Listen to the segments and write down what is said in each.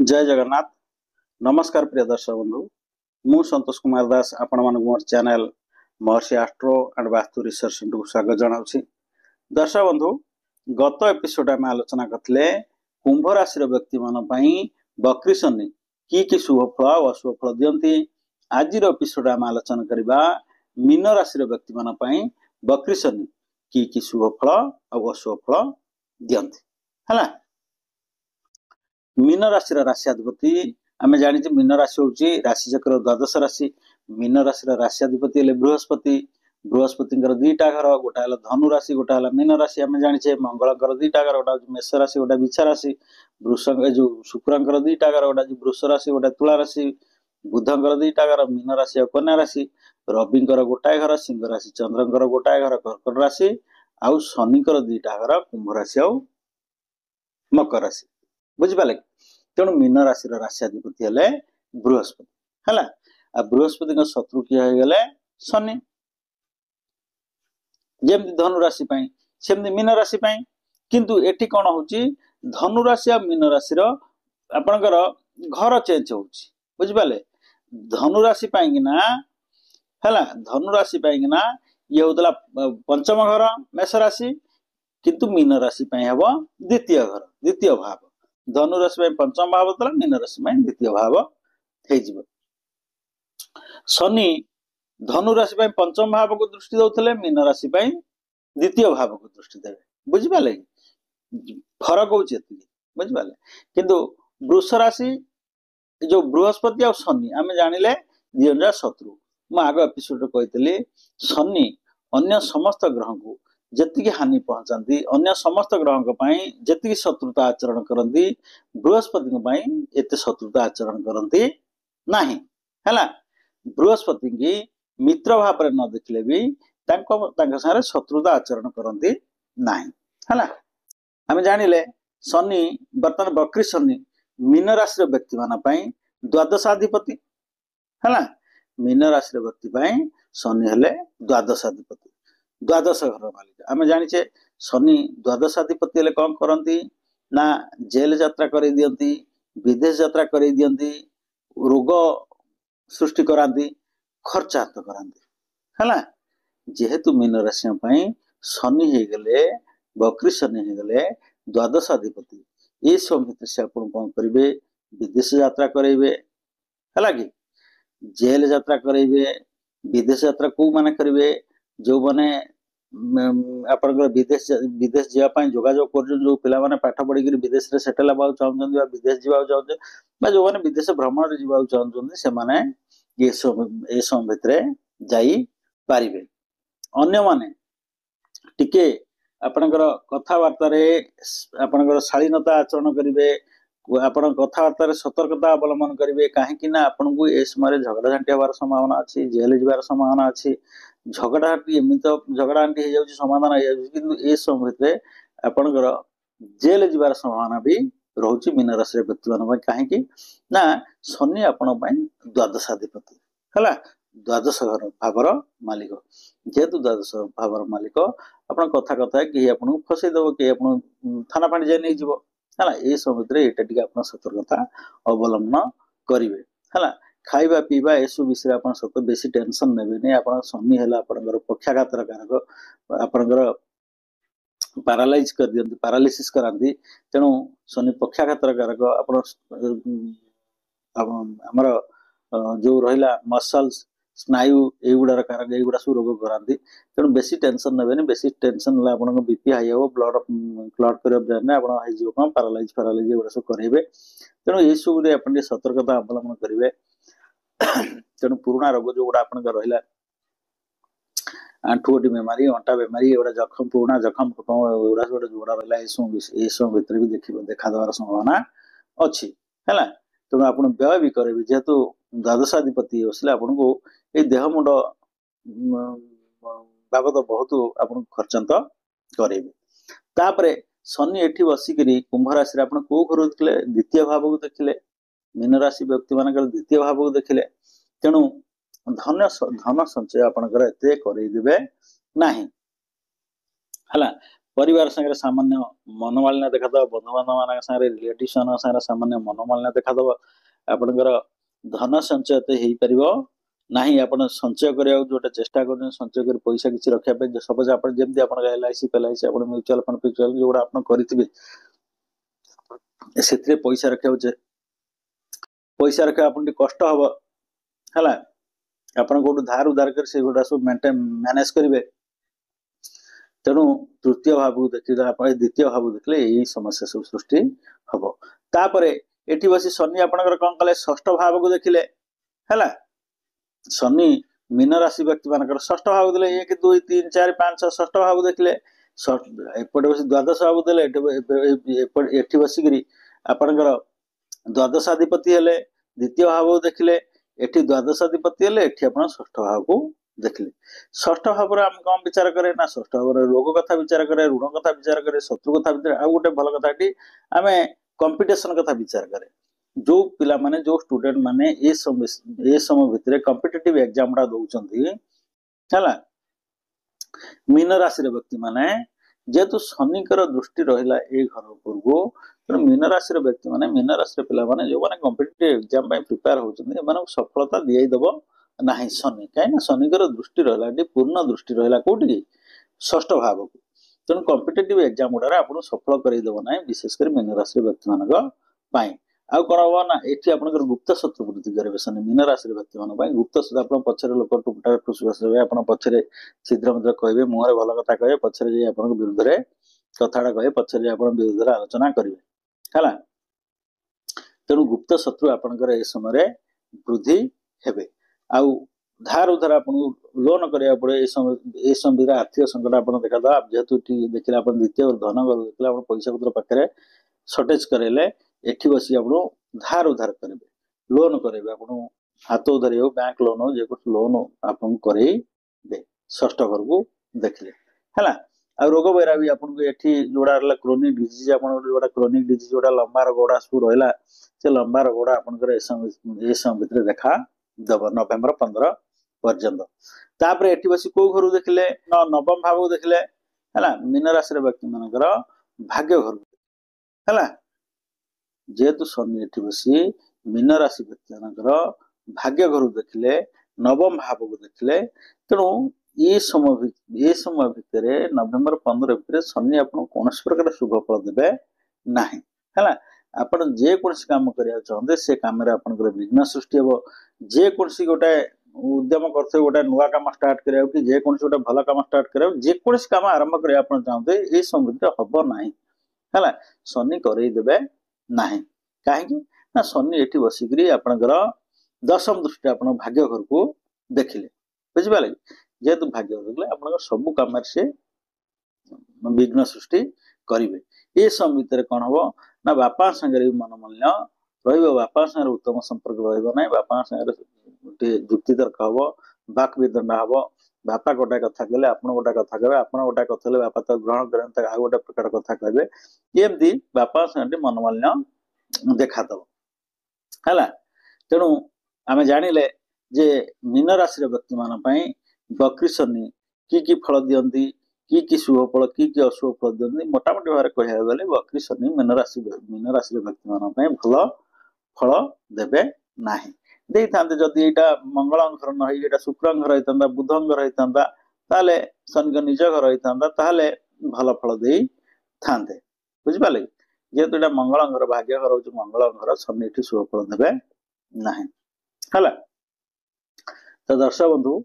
जय जगन्नाथ। नमस्कार प्रिय दर्शक बंधु, मु संतोष कुमार दास आपण मान मोर channel Maharshi astro and vastu research centre को स्वागत जनाउछि। दर्शक बंधु, गत एपिसोड में आलोचना करथिले कुंभ राशि व्यक्ति मान पई बकरी शनि की शुभ फल और अशुभ फल दियंती। आज एपिसोड में आलोचना करबा मीन राशि व्यक्ति मान पई बकरी शनि की शुभ फल और अशुभ फल दियंती। हला मीन राशि राशिधिपति आम जानी मीन राशि हूँ राशि चक्र द्वादश राशि। मीन राशि राशिधिपति बृहस्पति। बृहस्पति दीटा घर, गोटा है धनु राशि, गोटा है मीन राशि। आम जाने मंगल दीटा घर, गोटा मेष राशि, गोटा बिछा राशि। वृषभ जो शुक्र दीटा घर, गोटा वृष राशि, गोटा तुला राशि। बुधर दीटा घर मीन राशि और कन्या राशि। रविंकर गोटाए घर सिंह राशि, चंद्रंकर गोटाए घर कर्कट राशि, आउ शनिकर दीटा घर कुंभ राशि और मकर राशि। बुझिपारे। तेणु मीन राशि राशिधिपति हेले बृहस्पति है। बृहस्पति शत्रु किए गले शनि। जमती धनु राशि सेमती मीन राशि किंतु एटी कौन हो धनु राशि और मीन राशि आपणकर घर चेंज हो बुझिपारे। धनु राशि किना है, धनु राशि किना ये होता पंचम घर मेष राशि, किंतु मीन राशि हम द्वितीय घर द्वितीय भाव। धनु राशि पंचम भाव होता, मीन राशि द्वितीय भाव हो। शनि धनु राशि पंचम भाव को दृष्टि दौले, मीन राशि द्वितीय भाव को दृष्टि देवे। बुझिपारे फरक हो बुझिपारे। किंतु वृष राशि जो बृहस्पति और शनि आम जानिले दिजा शत्रु। मु आग एपिसोड कही शनि अन्य समस्त ग्रह को जी हानि पहुंचाती, अन्य समस्त ग्रह जी शत्रुता आचरण करती, बृहस्पति एत शत्रुता आचरण करती नहीं है। बृहस्पति की मित्र भाव में न देखले भी सारे शत्रुता आचरण करती नहीं है। आम जानिले शनि बर्तमान बकरी शनि मीन राशि व्यक्ति मान द्वादशाधिपति है। मीन राशि व्यक्ति शनि हेले द्वादशाधिपति, द्वादश घर मालिक। आम जाने शनि द्वादशाधिपति हेले कौन करती ना जेल यात्रा कर दियंती, विदेश यात्रा कर दियंती, रोग सृष्टि कराती, खर्च हाथ कराती है। जेहेतु मीन राशि शनि हो गले बकरी शनि हो गले द्वादशाधिपति, ये सब भितर से आपन कौन करेंगे विदेश यात्रा करेंगे है कि जेल यात्रा करेंगे। विदेश यात्रा को माने करेंगे जो माने आप विदेश विदेश जावाई जोगाजोग कर पाने पाठ पढ़ी विदेश में सेटल होगा चाहते, विदेश जावाक चाहते, जो मैंने विदेश भ्रमण जावाक चाहते से माने ये सब भितर जापारे। अन्य माने टिके आपणकर कथबार्ता आपणकर शालीनता आचरण करेंगे, आपण कथबार्ता सतर्कता अवलंबन करेंगे। कहीं आपन को ए समय झगड़ा झांटी हबार संभावना अच्छी, जेल जबार संभावना अच्छी। झगड़ाटी एमती झगड़ाटी हो जाए समाधान हो जाए, किंतु ए समय भितर आपणकर जेल जबार संभावना भी रोचे मीन राशि व्यक्ति मान। कहीं ना शनि आपण द्वादशाधिपति है, द्वादश घर भावर मालिक। जेहेतु द्वादश भावर मालिक आप कथा कथा कि आपको फसईदेव, कि आप थाना फाणी जाए नहीं जीव है। ये समय यहाँ सतर्कता अवलंबन करेंगे है। खाଇବା पीवा एसब विषय आप सत बेसी टेंशन ने आप शनि है पक्षाघातर कारक, आपणकर पारालाइज कर दियंती, पारालिसिस कराती। तेणु शनि पक्षाघातर कारक आमर जो रहा मसल्स स्नायु युवार कारक, युवा सब रोग कराती। तेणु बेसी टेंशन ने, बेसी टेंशन आप बीपी हाई हम, ब्लड क्लट कर ब्रेन में आप पारालाइज फारालाइज एगुड़ा सब करेंगे। तेणु ये सब आप सतर्कता अवलंबन करेंगे। तेणु पुराणा रोग जो गुड़ा आप रहा आंठुगोटी बेमारी, अंटा बेमारी, एगुड़ा जखम, पुराणा जखम एगुड़ा सब जोड़ा रहा ये सब भितर भी देखा देवार संभावना अच्छी है। तेणु आप व्यय भी करेंगे, जेहेतु द्वादशाधिपति असले आपन को ये देह मुंड बाबद बहुत आप खर्चांत करेंगे। तापरे शनि एठी बसिकी कुंभ राशि आप कौ घर देखिले द्वितीय भाव को देखिले, मीन राशि व्यक्ति मान द्वितीय भाव को देखिले। तेणु धन संचय आपणकर एत करदे ना है। परिवार संगे सामान्य मनोमालिन्य देखा बंधु बांधव मान सागे रिलेटिव सागे सामान्य मनोमालिन्य देखा आपणकर धन संचय तो हो पार नहीं आप संचय करने जो चेष्टा कर संचय कर पैसा किसी रखापी सपोज आप जमी आप LIC पेलाइसी आप म्यूचुआल फंड फ्यूचुआल जो आप करेंगे से पैसा रखा पैसा रखा आप कष्ट हम है आप धार उधार कर से गोटा सब मैनेज करेंगे तेणु तृतीय भाव को देखिए आप द्वितीय भाव देखले यही समस्या सब सृष्टि हम तापर एटी बसी शनि आपणकर कौन कले षष्ठ भाव को देखिले है शनि मीन राशि व्यक्ति मानकर षष्ठ भाव देले 1 2 3 4 5 6 षष्ठ भाव देखिले एपटे बस द्वादश भाव देले एटी बसिक आपणकर द्वादशाधिपति हेले द्वितीय भाव देखिले एटी द्वादशाधिपति हेले एटी आपण षष्ठ भाव को देखिले षष्ठ भाव आम कौन विचार करे ना षष्ठ भाव रोग कथा विचार करे ऋण कथा विचार करे शत्रु कथा विचार आ गोटे भल कथा आम कंपिटिशन कथा विचार करे जो पिला माने जो स्टूडेंट माने ए समय भितर कॉम्पिटिटिव एग्जाम डा दउचंती हला मीन राशि व्यक्ति माने जेतु शनिकर दृष्टि रहिला ए घर पूर्व तो मीन राशि व्यक्ति माने मीन राशि पिला माने जो माने कॉम्पिटिटिव एग्जाम पय प्रिपेयर होचंती एमानक सफलता दियै दबो नहीं शनि कहीं शनिकर दृष्टि रहा पूर्ण दृष्टि रहा कौटी षष्ठ भाव को तेणु कॉम्पिटिटिव एग्जाम गुड़ा आप सफल करदेव ना विशेषकर मीन राशि व्यक्ति मान आउ कौन हम ना ये आपंकर गुप्त शत्रु वृद्धि करेंगे शनि मीन राशि व्यक्ति मान गुप्त आप पचर लोक टुकटा टुसुस आप पचर शीघ्र मध्य कहे मुहर भल कथा कहे पचर जा विरुद्ध में कथाटा कहे पचर आप विरुद्ध आलोचना करेंगे है तेणु गुप्त शत्रु आपंकर ए समय वृद्धि हेबे आउ धार उधार आप लोन करा पड़े ये समय आर्थिक संकट आप देखा जेहेतु देखिए आप द्वितीय धन देखिए आप पैसा पत्र पाखे सर्टेज करेले एठी बसी आप धार उधार करेंगे लोन करेंगे आप हाथ उधारी हो बैंक लोन हो जे लोन आप करेंगे षष्ठ घर को देखिले है आ रोग बैरा भी आपको ये जोड़ा क्रोनिक डिजीज आप क्रोनिक डिजीज जोड़ा लंबा रोग गुड़ा सब रहा से लंबा रोग गुड़ा आपंकर ए समय भितर देखा दब नवेम्बर 15 पर्यंत तापर एटी बसी को घर देखिले नवम भाव को देखिले है मीन राशि व्यक्ति मानकर भाग्य घर है जेहेतु शनि एटी बसी मीन राशि व्यक्ति मानकर भाग्य घर देखिले नवम भाव को देखिले तेणु ये समय भितर नवेम्बर 15 भितर शनि आप कौन प्रकार शुभ फल देवे ना है आप जेकोसी कम करने चाहते से कम विघ्न सृष्टि हम जेकोसी गोटे उद्यम करते गोटे नुआ कम स्टार्ट करा कि जेकोसी गोटे भल कम स्टार्ट करा जेकोसी कम आरंभ करें आप चाहते ये समय हम ना है शनि करदेवे ना कहीं ना शनि ये बसिक आपणकर दशम दृष्टि आप भाग्य घर को देखिले बुझिपारे जेहेतु भाग्य घर देखिले आप सब कम से विघ्न सृष्टि करेंगे ये समय भितर कौन हम ना बापा सागर मनोमाल्य बापा सागर उत्तम संपर्क रहा बापा सागर गोटे जुक्ति तर्क हम बाक विदंडा हम बापा गोटा कथा कहले आप गोटा कथा कहे आप गोटा कथा बापा तो ग्रहण करें आ गोटे प्रकार कथा कहे एमती बापा सागर मनोमाल्य देखादब है तेणु आम जानिले जे मीन राशि व्यक्ति मान बकरी शनि की फल दियंती कि शुभ फल कि अशुभ फल दिखते मोटामोटी भाव कह गले बकरी शनि मीन राशि व्यक्ति मान भल फल देवे ना दे था जदि यहाँ मंगल घर ना शुक्र घर होता बुध घर होता शनि निज घर होता भल फल दे था बुझिपारे जेहेतु यहाँ मंगल घर भाग्य घर हूँ मंगल घर शनि ये शुभ फल देवे ना है तो दर्शक बंधु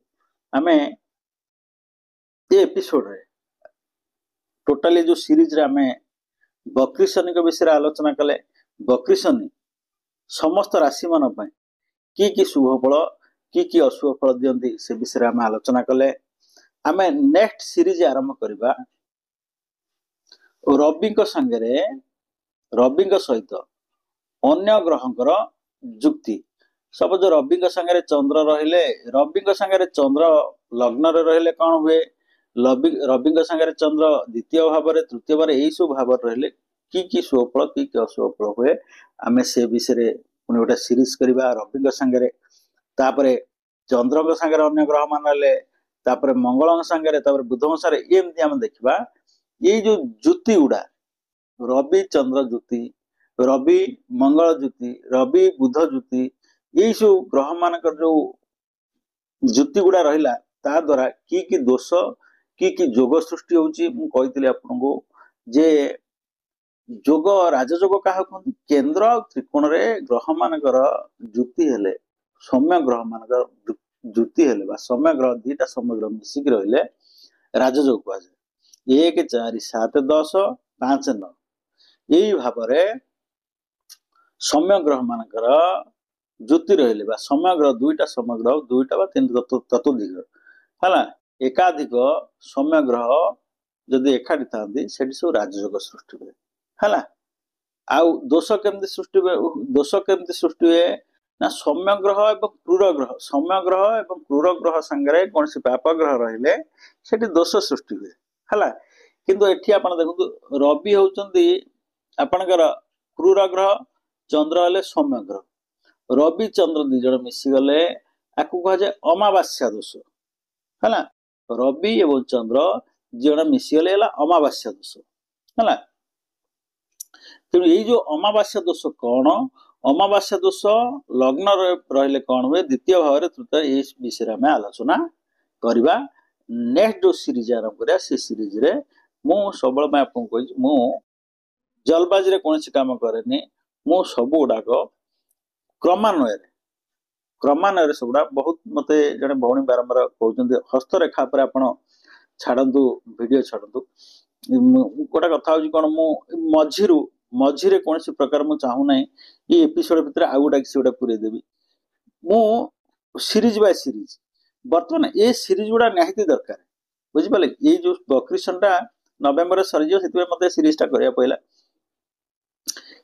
आम ये एपिसोड रे टोटाली जो सीरीज रे आमे बकरी शनि के विषय आलोचना कले बकरी शनि समस्त राशि मान कि शुभ फल कि अशुभ फल दियंती से विषय आम आलोचना कले आम नेक्स्ट सीरीज आरंभ करबा रवि संगे रवि सहित अन्य ग्रहंकर जुक्ति सपोज रवि संगे चंद्र रहिले रवि संगे चंद्र लग्न रहिले कौन हुए रवि संगे चंद्र द्वितीय भाव तृतीय भाव यही सब भाव रहिले कि शुभ फल कि अशुभ फल हुए आम से विषय पुणी गोटे सीरीज करवा रवि संगे तापर चंद्र संगे अन्य ग्रह मान मंगल संगे बुध संगे एमती आम देखा ये जो ज्योति गुड़ा रवि चंद्र ज्योति रवि मंगल ज्योति रवि बुध ज्योति यही सब ग्रह मानकर जो ज्योति गुड़ा रहिला ता द्वारा कि दोष कि जोग सृष्टि होउची मु कहितली आपनको जे जोग राजयोग क्या कहते केन्द्र और त्रिकोण रे ग्रह मानकर ज्योति हेले सौम्य ग्रह मानकर ज्योति हेले सौम्य ग्रह दीटा सौम्य ग्रह मिसिक रहिले राजयोग कहुए 1 4 7 10 5 9 यही भाव सौम्य ग्रह मानकर ज्योति रहिले सौम्य ग्रह दुईटा सौम्य ग्रह दुईटा तीन तत्वधिक है एकाधिक सौम्य ग्रह जदि एकाठी था सब राजयोग सृष्टि हुए है आउ दोष केमती सृष्टि हुए दोष केमती सृष्टि हुए ना सौम्य ग्रह एवं क्रूर ग्रह सौम्य ग्रह एवं क्रूर ग्रह सांगे कौन सी पाप ग्रह रहिले सेठी दोष सृष्टि हुए है किंतु एठी आपण देखु रवि होउचंदी आपणकर क्रूर ग्रह चंद्र हेले सौम्य ग्रह रवि चंद्र दी जण मिसी गले आकु कह जाय अमावास्या दोष है रवि एवं चंद्र जण मिसी गले अमावास्या दोष है तेणु ये जो अमावास्या दोष कौन अमावास्या दोष लग्न रहिले कौन हुए द्वितीय भाव तृतीय इस विषय में आलोचना करवा नेक्स्ट जो सीरीज आरंभ करा से सीरीज रे मु सबल में आपको कहि मु जलबाजी रे कोनसी काम करेनी मु सब गुडाक क्रमान्वय सबुड़ा बहुत मते जने भौणी बारंबार कहउछन्ते हस्तरेखा पर आपण छाड़ंतु वीडियो छाड़ंतु गोटे कथा हूँ कौन मझीरे कौन प्रकार मुझे चाहू ना ये एपिसोड भितर आउ गोटा किसी गोटा पूरे देवी मु सीरीज बाय सीरीज बर्तमान ये सीरीज गुड़ा निहाती दरकार बुझिपारे ये जो बक्रीशन टा नवेम्बर सरीज से मत सीरीज टा करिया पड़ला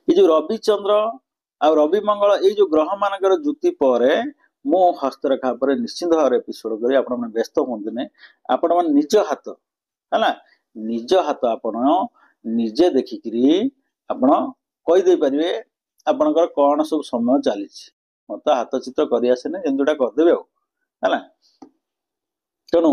ये जो रवि चंद्र आ रवि मंगल ये जो ग्रह मानकर ज्योति पर मु हस्तरेखा पर निश्चिंत भाव एपिसोड करी आपण माने व्यस्त होंदे ने आपण माने निज हाथ है निज हाथ आपण निजे देखिकी आपण कहीदे पारे आपणकर कौन सब समय चली मत हाथ चित्र कर आसेना जेमतीटा करदे है तेणु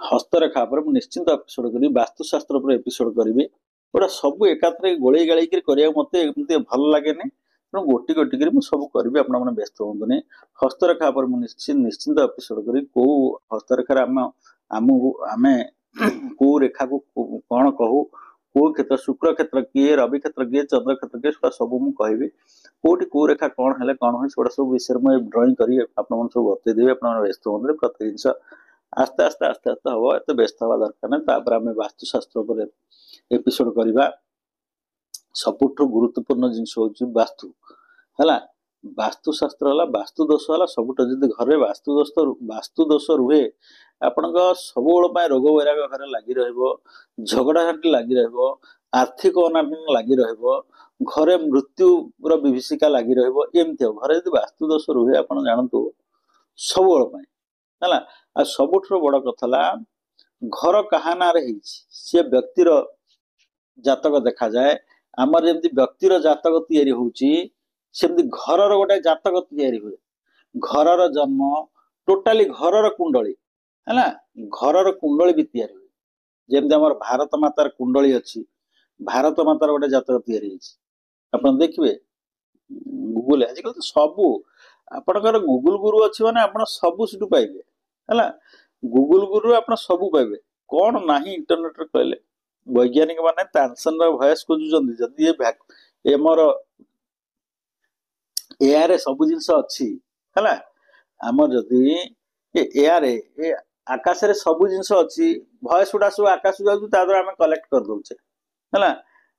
हस्तरेखा पर निश्चिंत एपिसोड करी वास्तुशास्त्र पर एपिसोड करी गोटा सब एकात्र गोले गाड़ी करा मत भल लगे तेणु गोटी गोटी कर सब करी आप व्यस्त हूँ हस्तरेखा पर निश्चिंत एपिसोड करी कौ हस्तरेखार आम कौ रेखा को कौन कहू कौ क्षेत्र शुक्र क्षेत्र किए रवि क्षेत्र किए चंद्र क्षेत्र किए सब मुझे कहि कौटी कौ रेखा कौन है कौन हुए से सब विषय में ड्रॉइंग करी सब बतईदेवी आप व्यस्त हूँ प्रत्येक जिन आस्ते आस्ते आस्ते आस्ते हम एत व्यस्त हवा दरकार ना आम वास्तुशास्त्र पर एपिसोड करवा सबुठ गुरुत्वपूर्ण जिनस हूँ वास्तु है वास्तुशास्त्र है वास्तु दोष है सबुठ जब घर वास्तु दोष रुहे आपण सब रोग वैराग घर लगी झगड़ा झांटी लगी आर्थिक अनाटन लगी घरे मृत्यु विभीषिका लगी एमती घर यदि वास्तु दोष रुहे आप जानतु सब है आ सबुठ बड़ कथा घर कहा ना सी व्यक्तिर जातक देखा जाए आमर जमी व्यक्तिर जातक तैयारी होची सेमती घर गोटे जातक तैयारी हुए घर जन्म टोटाली घर कुंडली है घर कुंडली भी तैयारी हुए जमी आम भारत मातार कुंडली अच्छी भारत मातार गोटे जातक तैयारी आप देखिए गूगल आजिकल तो सबू आपणकर गूगल गुरु अच्छी मैंने आप सबू सीटू पाइबे है गूगल गुरु आप सबू पाइबे कौन ना इंटरनेट कहले वैज्ञानिक माने टेंशन भयस खोजुचंदी जदि ये मोर एआर सब जिनस अच्छी है आमर जदि एआर ए आकाश रे सब जिनस अच्छी भयस गुड़ा सब आकाश जाऊँ आम कलेक्ट कर दौचे है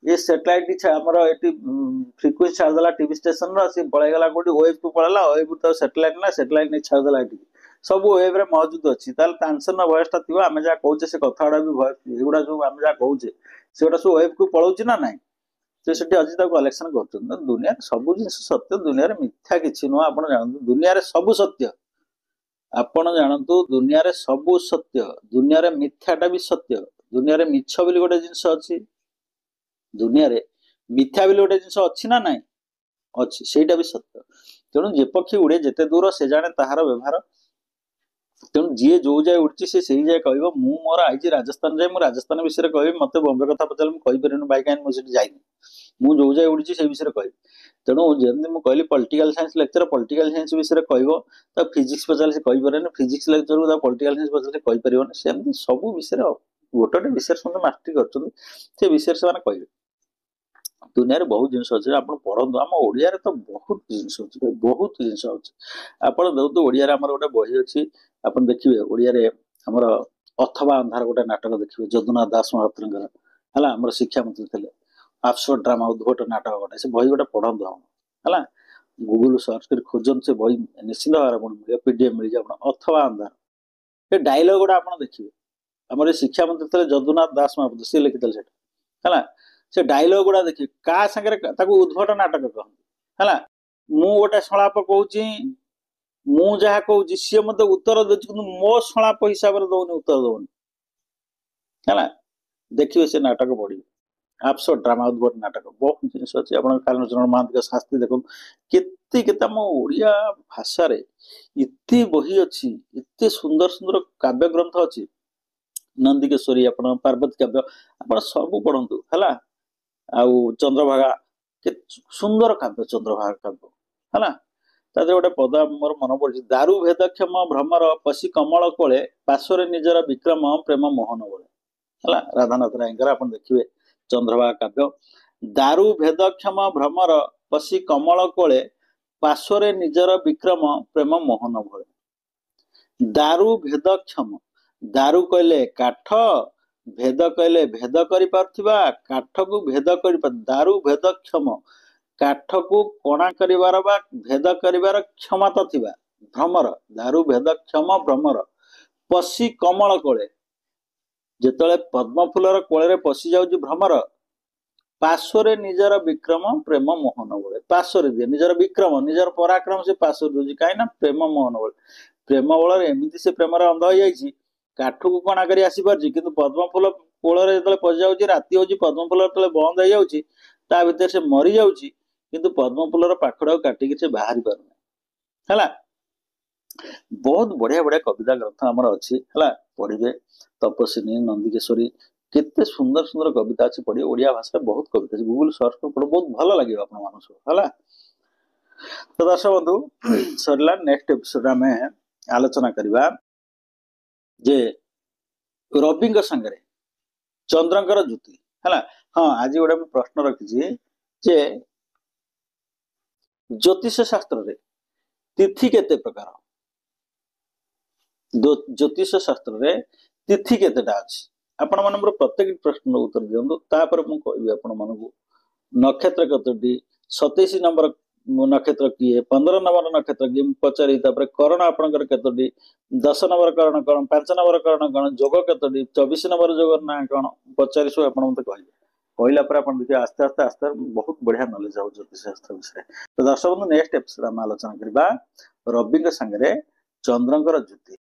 ये सैटेलाइट आमर ये फ्रिक्वेंसी छाड़देला टीवी स्टेशन सी पलैगला कौटी वेब को पड़ेगा वेब तो सैटेलाइट ना सैटेलाइट नहीं छाड़देला सब वेब रे मौजूद अच्छी टेंशन भयसटा थी आम जहाँ कहे से कथा गुड़ा भी भय युवा जो आम जहाँ कहे से सब वेब को पलाऊँ ना ना तो से अच्छी कलेक्शन कर दुनिया सब जिन सत्य दुनिया मिथ्या किसी नुह आप जानते दुनिया सब सत्य आपण जानतु दुनिया सबू सत्य दुनिया मिथ्याटा भी सत्य दुनिया मिछ बोली गोटे जिनस अच्छी दुनिया मिथ्या बोली गोटे जिनस अच्छी ना नाई अच्छी सेटा भी सत्य तेणु जे पक्षी उड़े जिते दूर से जाने ताहार व्यवहार तेणु जी जो जाए उड़ी से जाए कह मोर आई राजस्थान जाए राजस्थान विषय कह मत बम्बे कथा पचार मुझे भाई कहीं मुझे जाइनी मुझे जाए उड़ी से विषय कह तेणु जमी मुझे कहली political science lecture political science विषय कह फिजिक्स पचार से कहीपर फिजिक्स लेक्चर को पॉलिटिकल साइंस पचार कहीपर सेमती सब विषय गोटे गोटे विषय समझते मास्टरी कर विषय से कहे दुनिया बहुत जिन अच्छे आप पढ़ु आम ओडिया तो बहुत जिन अच्छे बहुत जिन अच्छे आप देखो ओडिया आम गोटे बही अच्छी आप देखिए ओडिया आमर अथवा अंधार गोटे नाटक देखिए जदुनाथ दास महापात्र है आम शिक्षा मंत्री थे आब्सर्ड ड्रामा उद्भट नाटक गोटे से बही गोटे पढ़ु है गूगल सर्च कर खोजन से बही निश्चित भाव मिले पीडीएफ मिल जाए अथवा अंधार ये डायलॉग गुड़ा आप देखिए आम शिक्षा मंत्री थे जदुनाथ दास महापात्र सी लिखिते है से डायलॉग गुड़ा देखिए क्या सागर उद्भट नाटक कहते है मु गोटे संलाप कहूँ मु जहाँ कहूँ सी मत उत्तर दे मो संलाप हिसाब से दौनी उत्तर दौनी है देखिए से नाटक पढ़ी आब्सर्ड ड्रामा उद्भट नाटक बहुत जिन अच्छे आप कालीचरण महांती शास्त्री देखो केते आम ओडिया भाषा एते बही अच्छी एते सुंदर सुंदर काव्य ग्रंथ अच्छी नंदिकेश्वरी आप पार्वती काव्य आप सब पढ़ु है आउ चंद्रभागा के सुंदर काव्य चंद्रभागा काव्य है तादे गोटे पद मोर मन पड़ी दारु भेदक्षम भ्रमर पशी कमल कोले पार्श्वर निजर विक्रम प्रेम मोहन बोले है राधानाथ रायकर आप देखिए चंद्रभागा काव्य दारु भेदक्षम भ्रमर पशी कमल कोले पार्श्वर निजर विक्रम प्रेम मोहन भोले दारु भेदक्षम दारु कहले काठ भेद कहले भेद काठ को भेद कर दारु भेदक्षम काठ को कणा करिवार बा भेद करिवार क्षमता थिबा भ्रमर दारु भेदक्षम भ्रमर पशी कमल कोले जेतले पद्म फूलर कोले पशी जाउची भ्रमर पार्श्वर निजर विक्रम प्रेम मोहन बोले पार्श्वर दिए निजर विक्रम निजर पराक्रम से पार्श्वर दूसरी कहीं प्रेम मोहन बोले प्रेम बल एमती से प्रेम अंध हो जाए काठ को कणा कर आसी पार्टी कि पद्म फूल कोल जो पशि जाऊँगी राति हो पद्म फूल जो बंद हो जाता भितर से मरी जाऊँगी किंतु पद्म फूलर पाखड़ काटिक से बाहरी पार है बहुत बढ़िया बढ़िया कविता ग्रंथ आमर अच्छी है पढ़े तपस्विनी नंदिकेश्वरी केते सुंदर सुंदर कविता अच्छी पढ़े ओडिया भाषा बहुत कविता गूगल सर्च कर पढ़ो बहुत भल लगे है तो दर्शक बंधु सरला नेक्स्ट एपिसोड आम आलोचना करवा जे रवि संगे चंद्रंकर ज्योति है हाँ आज गोटे प्रश्न रखी जे ज्योतिष शास्त्र रे तिथि केते प्रकार ज्योतिष शास्त्र रे तिथि केतेटा अछि आपण मन प्रत्येक प्रश्न उत्तर दियंतु तापर मु कहबी आपण मानकु नक्षत्र कतोटी 27 नंबर नक्षत्र किए 15 नंबर नक्षत्र किए पचारि तापर करण आपणकर कतोटी 10 नंबर करण करण 5 नंबर करण करण जोग कतोटी 24 नंबर जोग ना कण पचारि सो आपण मते कहबे कहला पर आपण देखिए आस्ते आस्ते आस्ते बहुत बढ़िया नॉलेज हो ज्योतिष शास्त्र विषय तो दर्शक बंधु नेक्स्ट एपिसोड हम आलोचना करबा रवि संगे चंद्रंकर ज्योति।